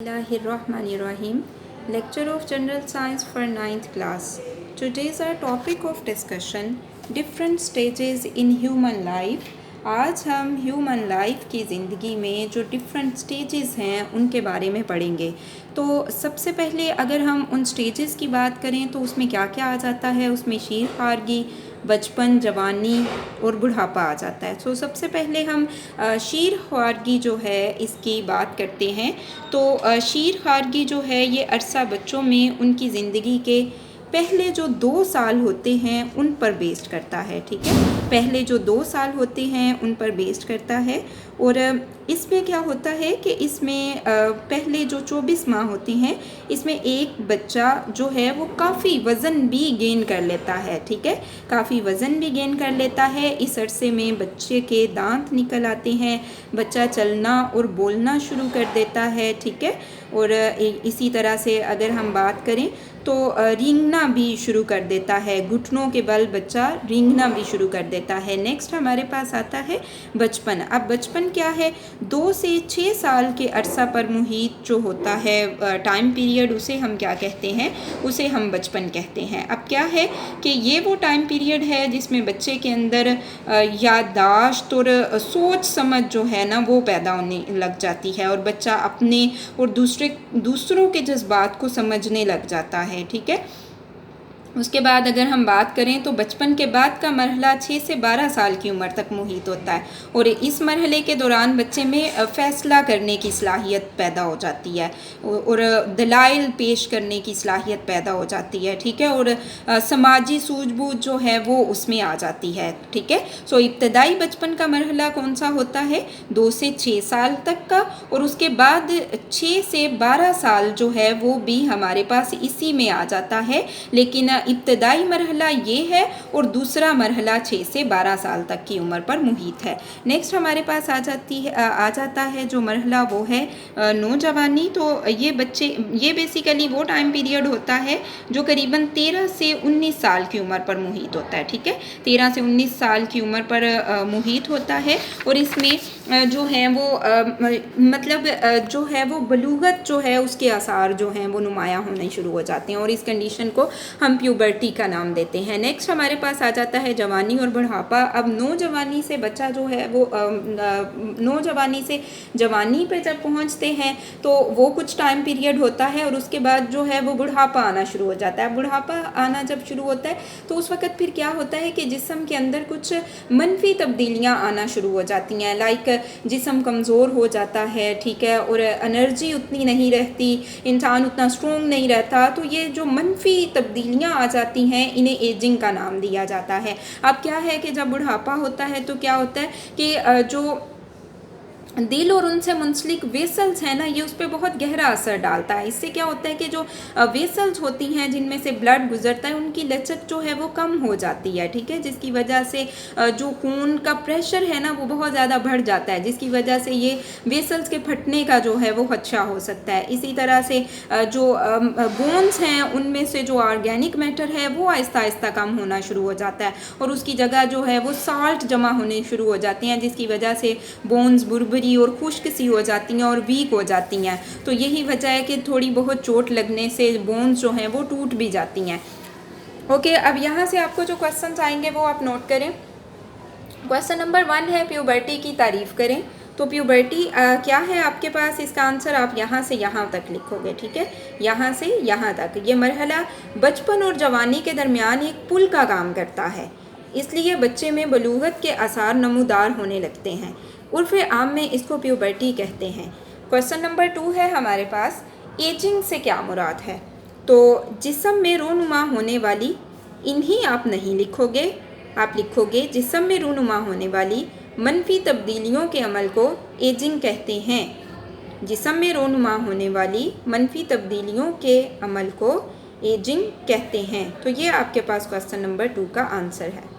Bismillahirrahmanirrahim. Lecture of General Science for 9th class. Today's our topic of discussion different stages in human life. आज हम human life की ज़िंदगी में जो different stages हैं उनके बारे में पढ़ेंगे। तो सबसे पहले अगर हम उन स्टेजेस की बात करें तो उसमें क्या क्या आ जाता है, उसमें शीर खारगी, बचपन, जवानी और बुढ़ापा आ जाता है। तो सबसे पहले हम शीर खारगी जो है इसकी बात करते हैं। तो शीर खारगी जो है ये अरसा बच्चों में उनकी ज़िंदगी के पहले जो 2 साल होते हैं उन पर बेस्ड करता है। ठीक है, पहले जो 2 साल होते हैं उन पर बेस्ड करता है। और इसमें क्या होता है कि इसमें पहले जो 24 माह होते हैं इसमें एक बच्चा जो है वो काफ़ी वज़न भी गेन कर लेता है। ठीक है, काफ़ी वज़न भी गेन कर लेता है। इस अरसे में बच्चे के दांत निकल आते हैं, बच्चा चलना और बोलना शुरू कर देता है। ठीक है, और इसी तरह से अगर हम बात करें तो रेंगना भी शुरू कर देता है, घुटनों के बल बच्चा रेंगना भी शुरू कर देता है। नेक्स्ट हमारे पास आता है बचपन। अब बचपन क्या है, 2 से 6 साल के अरसा पर मुहित जो होता है टाइम पीरियड, उसे हम क्या कहते हैं, उसे हम बचपन कहते हैं। अब क्या है कि ये वो टाइम पीरियड है जिसमें बच्चे के अंदर याददाश्त और सोच समझ जो है ना वो पैदा होने लग जाती है और बच्चा अपने और दूसरों के जज्बात को समझने लग जाता है। ठीक है, उसके बाद अगर हम बात करें तो बचपन के बाद का मरहला 6 से 12 साल की उम्र तक मुहित होता है और इस मरहले के दौरान बच्चे में फ़ैसला करने की सलाहियत पैदा हो जाती है और दलाइल पेश करने की सलाहियत पैदा हो जाती है। ठीक है, और समाजी सूझबूझ जो है वो उसमें आ जाती है। ठीक है, सो इब्तदाई बचपन का मरहला कौन सा होता है, 2 से 6 साल तक का, और उसके बाद 6 से 12 साल जो है वो भी हमारे पास इसी में आ जाता है। लेकिन इब्तदाई मरहला ये है और दूसरा मरहला 6 से 12 साल तक की उम्र पर मुहित है। नेक्स्ट हमारे पास आ जाता है जो मरहला वो है नौजवानी। तो ये बेसिकली वो टाइम पीरियड होता है जो करीबन 13 से 19 साल की उम्र पर मुहित होता है। ठीक है, 13 से 19 साल की उम्र पर मुहित होता है और इसमें जो है वो जो है वो बलूगत जो है उसके आसार जो हैं वो नुमायाँ होने शुरू हो जाते हैं और इस कंडीशन को हम प्यूबर्टी का नाम देते हैं। नेक्स्ट हमारे पास आ जाता है जवानी और बुढ़ापा। अब नौजवानी से बच्चा जो है वो नौजवानी से जवानी पे जब पहुंचते हैं तो वो कुछ टाइम पीरियड होता है और उसके बाद जो है वो बुढ़ापा आना शुरू हो जाता है। बुढ़ापा आना जब शुरू होता है तो उस वक़्त फिर क्या होता है कि जिस्म के अंदर कुछ मनफी तब्दीलियाँ आना शुरू हो जाती हैं। लाइक जिस्म कमज़ोर हो जाता है। ठीक है, और एनर्जी उतनी नहीं रहती, इंसान उतना स्ट्रॉन्ग नहीं रहता। तो ये जो मनफी तब्दीलियाँ आ जाती हैं इन्हें एजिंग का नाम दिया जाता है। अब क्या है कि जब बुढ़ापा होता है तो क्या होता है कि जो दिल और उनसे मुंसलिक वेसल्स हैं ना ये उस पर बहुत गहरा असर डालता है। इससे क्या होता है कि जो वेसल्स होती हैं जिनमें से ब्लड गुजरता है उनकी लचक जो है वो कम हो जाती है। ठीक है, जिसकी वजह से जो खून का प्रेशर है ना वो बहुत ज़्यादा बढ़ जाता है, जिसकी वजह से ये वेसल्स के फटने का जो है वो खदशा हो सकता है। इसी तरह से जो बोन्स हैं उनमें से जो ऑर्गेनिक मैटर है वो आहिस्ता आहिस्ता कम होना शुरू हो जाता है और उसकी जगह जो है वो साल्ट जमा होने शुरू हो जाते हैं, जिसकी वजह से बोन्स बुरबुरी और खुश्क सी हो जाती हैं और वीक हो जाती हैं। तो यही वजह है कि थोड़ी बहुत चोट लगने से बोन्स जो हैं वो टूट भी जाती हैं। ओके, अब यहाँ से आपको जो क्वेश्चंस आएंगे वो आप नोट करें। क्वेश्चन नंबर 1 है प्यूबर्टी की तारीफ करें। तो प्यूबर्टी क्या है आपके पास, इसका आंसर आप यहाँ से यहाँ तक लिखोगे। ठीक है, यहाँ से यहाँ तक ये मरहला बचपन और जवानी के दरमियान एक पुल का काम करता है, इसलिए बच्चे में बलूगत के आसार नमूदार होने लगते हैं। उर्फ़ आम में इसको प्यूबर्टी कहते हैं। क्वेश्चन नंबर 2 है हमारे पास, एजिंग से क्या मुराद है। तो जिस्म में रूनुमा होने वाली, इन्हीं आप नहीं लिखोगे, आप लिखोगे जिस्म में रूनुमा होने वाली मनफी तब्दीलियों के अमल को एजिंग कहते हैं। जिस्म में रूनुमा होने वाली मनफी तब्दीलियों के अमल को एजिंग कहते हैं। तो ये आपके पास क्वेश्चन नंबर 2 का आंसर है।